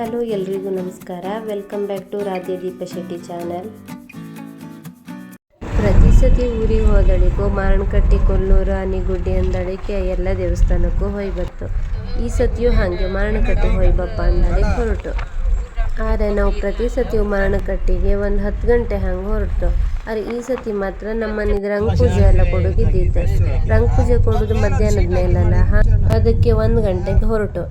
Hello ಎಲ್ರಿಗೂ ನಮಸ್ಕಾರ. Welcome back to Radhe Deepa Shetty channel. ಪ್ರತಿ ಸತಿ ಊರಿಗೆ ಹೋದಳಿಗೂ ಮಾರಣಕಟ್ಟಿ, ಕೊಲ್ಲೂರು, ಆನಿಗುಡ್ಡೆ ಅಂದಳಿಕೆ ಎಲ್ಲ ದೇವಸ್ಥಾನಕ್ಕೂ ಹೋಯ್ಬತ್ತು. ಈ ಸತಿಯೂ ಹಾಗೆ ಮಾರಣಕಟ್ಟಿ ಹೋಯ್ಬಪ್ಪ ಅಂದಳಿಗೆ ಹೊರಟು. ಆದರೆ ನಾವು ಪ್ರತಿ ಸತಿಯೂ ಮಾರಣಕಟ್ಟಿಗೆ ಒಂದು 10 ಗಂಟೆ ಹಂಗೆ ಹೊರಟು. ಆದರೆ ಈ ಸತಿ ಮಾತ್ರ ನಮ್ಮ ಮನೆಗೆ ರಂಗ ಪೂಜೆ ಎಲ್ಲ ಕೊಡೋಗಿದ್ದಿತ್ತು. ರಂಗ ಪೂಜೆ ಕೊಡೋದು ಮಧ್ಯಾಹ್ನದ ಮೇಲಲ್ಲ, ಅದಕ್ಕೆ 1 ಗಂಟೆಗೆ ಹೊರಟು.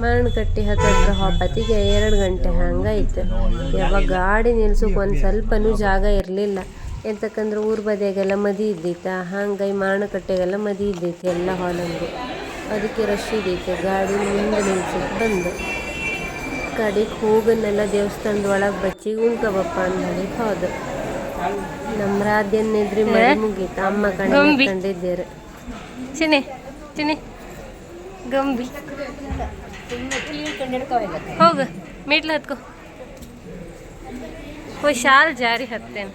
ಮಾರಣಕಟ್ಟಿ ಹತ್ತಿರ ಹೋಪತ್ತಿಗೆ 2 ಗಂಟೆ ಹಂಗಾಯ್ತು. ಯಾವಾಗ ಗಾಡಿ ನಿಲ್ಸೋಕೆ ಒಂದು ಸ್ವಲ್ಪನೂ ಜಾಗ ಇರಲಿಲ್ಲ. ಎಂತಕ್ಕಂದ್ರೆ ಊರ ಬದಿಯಾಗೆಲ್ಲ ಮದಿ ಇದ್ದಿತ್ತು, ಹಂಗಾಗಿ ಮಾರಣಕಟ್ಟೆಗೆಲ್ಲ ಮದಿ ಇದ್ದಿತ್ತು ಎಲ್ಲ ಹಾಲಂದು. ಅದಕ್ಕೆ ರಶ್ ಇದ್ದಿತ್ತು. ಗಾಡಿ ಮುಂದೆ ನಿಲ್ಸೋಕೆ ಬಂದು ಕಡೆಗೆ ಹೋಗನ್ನೆಲ್ಲ ದೇವಸ್ಥಾನದ ಒಳಗೆ ಬಚ್ಚಿ ಉಣ್ಕಬಪ್ಪ ಅಂದಳಿ ಹೋದ. ನಮ್ಮ ರಾಧ್ಯನ್ನೆದ್ರಿ ಮರಿ ಮುಗೀತು. ಅಮ್ಮ ಕಂಡಿದ್ದೇರು ಚಿನಿ ಚಿನಿ ಗಂಬಿ ಹೋಗ ಮೆಟ್ಲು ಹತ್ಕೋ. ಹೋಯ್ ಶಾಲ್ ಜಾರಿ ಹತ್ತೇನೆ.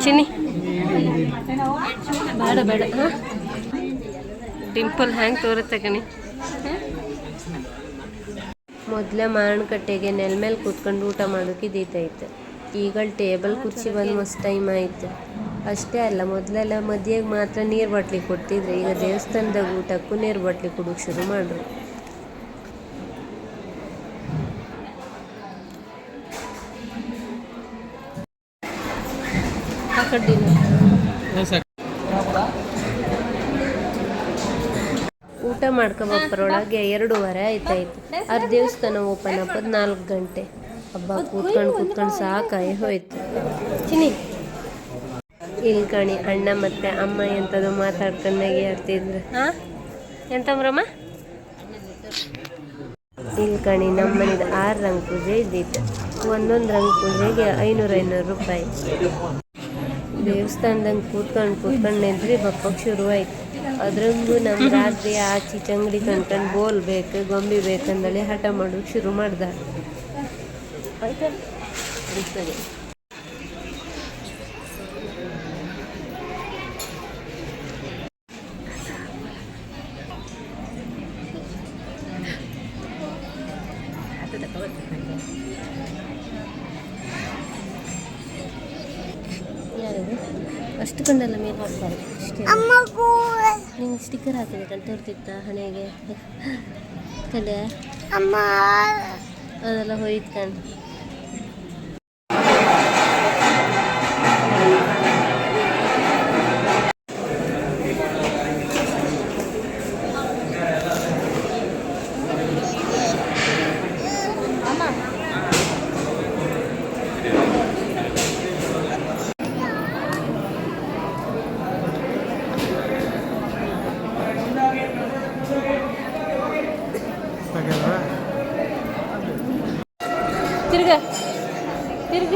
ಚಿನ್ನಿ ಬೇಡ ಬೇಡ. ಡಿಂಪಲ್ ಹ್ಯಾಂಗೆ ತೋರುತ್ತೆ ಕಣಿ. ಮೊದಲೇ ಮಾರಣಕಟ್ಟೆಗೆ ನೆಲ ಮೇಲೆ ಕೂತ್ಕೊಂಡು ಊಟ ಮಾಡೋಕೆ ಇದ್ದಿತ್ತು. ಈಗ ಟೇಬಲ್ ಕುರ್ಚಿ ಬಂದು ಮಸ್ತ್ ಟೈಮ್ ಆಯಿತು. ಅಷ್ಟೇ ಅಲ್ಲ, ಮೊದಲೆಲ್ಲ ಮದಿಯಾಗ ಮಾತ್ರ ನೀರು ಬಾಟ್ಲಿ ಕೊಡ್ತಿದ್ರು. ಈಗ ದೇವಸ್ಥಾನದಾಗ ಊಟಕ್ಕೂ ನೀರು ಬಾಟ್ಲಿ ಕೊಡೋಕೆ ಶುರು ಮಾಡ್ರು. ಊಟ ಮಾಡ್ಕೊಬಪ್ಪರೊಳಗೆ 2:30 ಆಯ್ತಾಯ್ತು. ಅವ್ರ ದೇವಸ್ಥಾನ ಓಪನ್ ಆಗೋದು 4 ಗಂಟೆ. ಹಬ್ಬ ಕೂತ್ಕೊಂಡು ಸಾಕಾಗಿ ಹೋಯ್ತು. ಚಿನಿ ಇಲ್ಲಿ ಕಣಿ ಅಣ್ಣ ಮತ್ತೆ ಅಮ್ಮ ಎಂಥದ್ದು ಮಾತಾಡ್ಕೊಂಡು ನಗೆ ಆಡ್ತಿದ್ರು. ಎಂತಮ್ರಮ್ಮ ಇಲ್ಲಿ ಕಣಿ ನಮ್ಮ ಮನೇದು 6 ರಂಗ ಪೂಜೆ ಇದ್ದಿತ್ತು. ಒಂದೊಂದು ರಂಗ ಪೂಜೆಗೆ 500 ರೂಪಾಯಿ. ದೇವಸ್ಥಾನದಂಗೆ ಕೂತ್ಕೊಂಡು ನೆದ್ರಿ ಬಪ್ಪಕ್ಕೆ ಶುರುವಾಯ್ತು. ಅದ್ರಂಗೂ ನಮ್ಮ ರಾತ್ರಿ ಆಚಿ ಚಂಗಡಿ ಕಣ್ಕೊಂಡು ಬೋಲ್ ಬೇಕು, ಗೊಂಬೆ ಬೇಕಂದಳಿ ಹಠ ಮಾಡೋಕೆ ಶುರು ಮಾಡ್ದ. ಅಷ್ಟು ಕಂಡೆಲ್ಲ ಮೇಲೆ ಹಾಕ್ತಾರೆ. ನಿಂಗೆ ಸ್ಟಿಕ್ಕರ್ ಹಾಕಬೇಕಂತ ತೋರ್ತಿತ್ತ ಹಣೆಗೆ ಕಲೆ ಅದೆಲ್ಲ ಹೋಯ್ತು ಕಣ್. ತಿರ್ಗ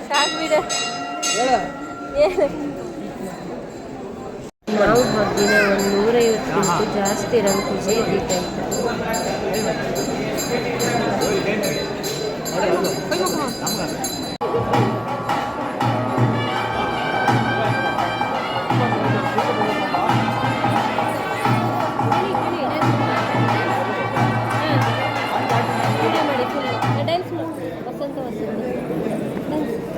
ಸಾಕು ಬಿಡ. ನಾವು ದಿನ 150ಕ್ಕಿಂತ ಜಾಸ್ತಿ ರಂಗ ಪೂಜೆ ಇದ್ದಿತ್ತು.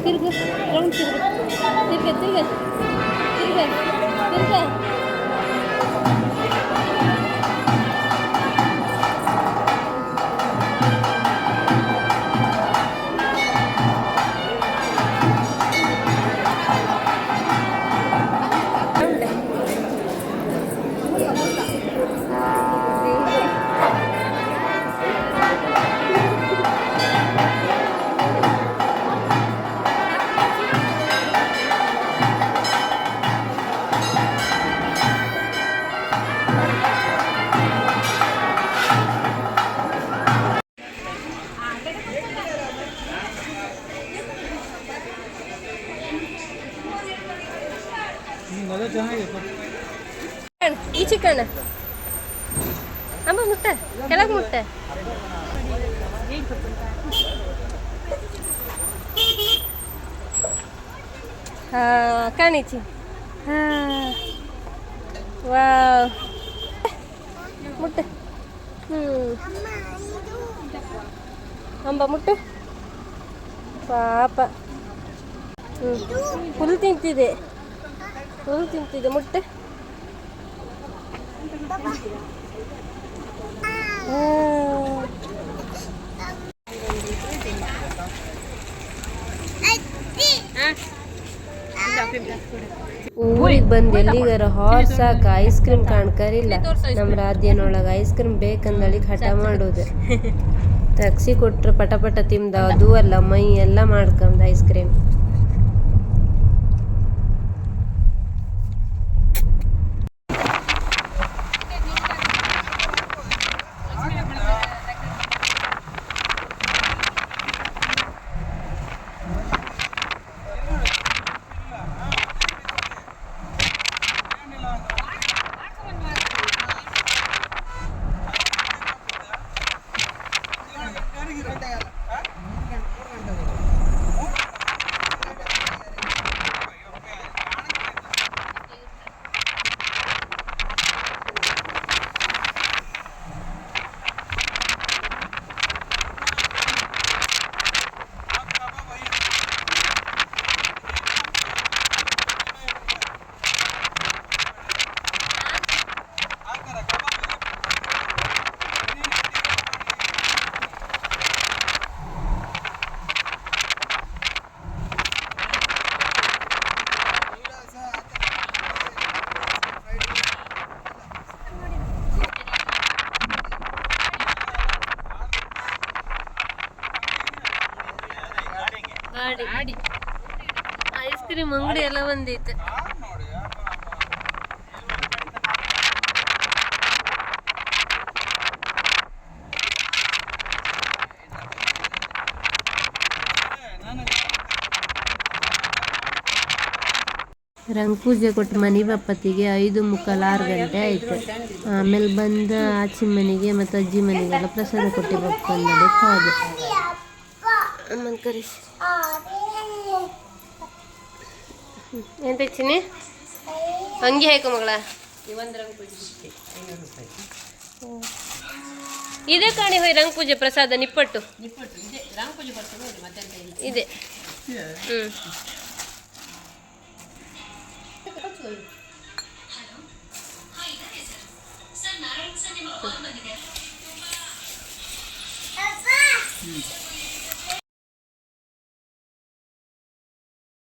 ತಿರ್ಗ ರೌಂಡ್ ತಿರ್ಗ ಕಂಬ ಮುಟ್ಟೆ ಕೆಳಗೆ ಮುಟ್ಟೆ ಕಾಣಿಚಿ ವಾವ್ ಮುಟ್ಟೆ ಅಂಬ ಮುಟ್ಟೆ ಪಾಪ ಹುಲ್ಲು ತಿಂತಿದೆ ಮುಟ್ಟೆ ಊರಿಗೆ ಬಂದು ಎಲ್ಲಿಗಾರ ಹಾರ್ಸ್ ಸಾಕ ಐಸ್ ಕ್ರೀಮ್ ಕಾಣ್ಕರಿಲ್ಲ ನಮ್ಮ ರಾಜ್ಯನೊಳಗೆ ಐಸ್ ಕ್ರೀಮ್ ಬೇಕಂದಳಿ ಹಠ ಮಾಡೋದು ತಗ್ಸಿ ಕೊಟ್ರೆ ಪಟ ಪಟ ತಿಂದ ಅದು ಅಲ್ಲ ಮೈ ಎಲ್ಲ ಮಾಡ್ಕೊಂಡ್ ಐಸ್ ಕ್ರೀಮ್ ಗಾಡಿ ಐಸ್ ಕ್ರೀಮ್ ಅಂಗಡಿ ಎಲ್ಲ ಬಂದೈತೆ ರಂಗ ಪೂಜೆ ಕೊಟ್ಟು ಮನೆ ಬಾಪತಿಗೆ 5:45 ಗಂಟೆ ಆಯ್ತು ಆಮೇಲೆ ಬಂದ ಆಚೆ ಮನೆಗೆ ಮತ್ತು ಅಜ್ಜಿ ಮನೆಗೆಲ್ಲ ಪ್ರಸಾದ ಕೊಟ್ಟು ಬಪ್ಪಂದಡಿ ಹೋದೆ ಅಮ್ಮನ ಕರೆಸಿ ಎಂತ ಚಿನಿ ಹಂಗೆ ಹಾಕು ಮಗಳ ಇದೇ ಕಾಣಿ ಹೋಯ್ ರಂಗ ಪೂಜೆ ಪ್ರಸಾದ ನಿಪ್ಪಟ್ಟು ಇದೆ ಹ್ಞೂ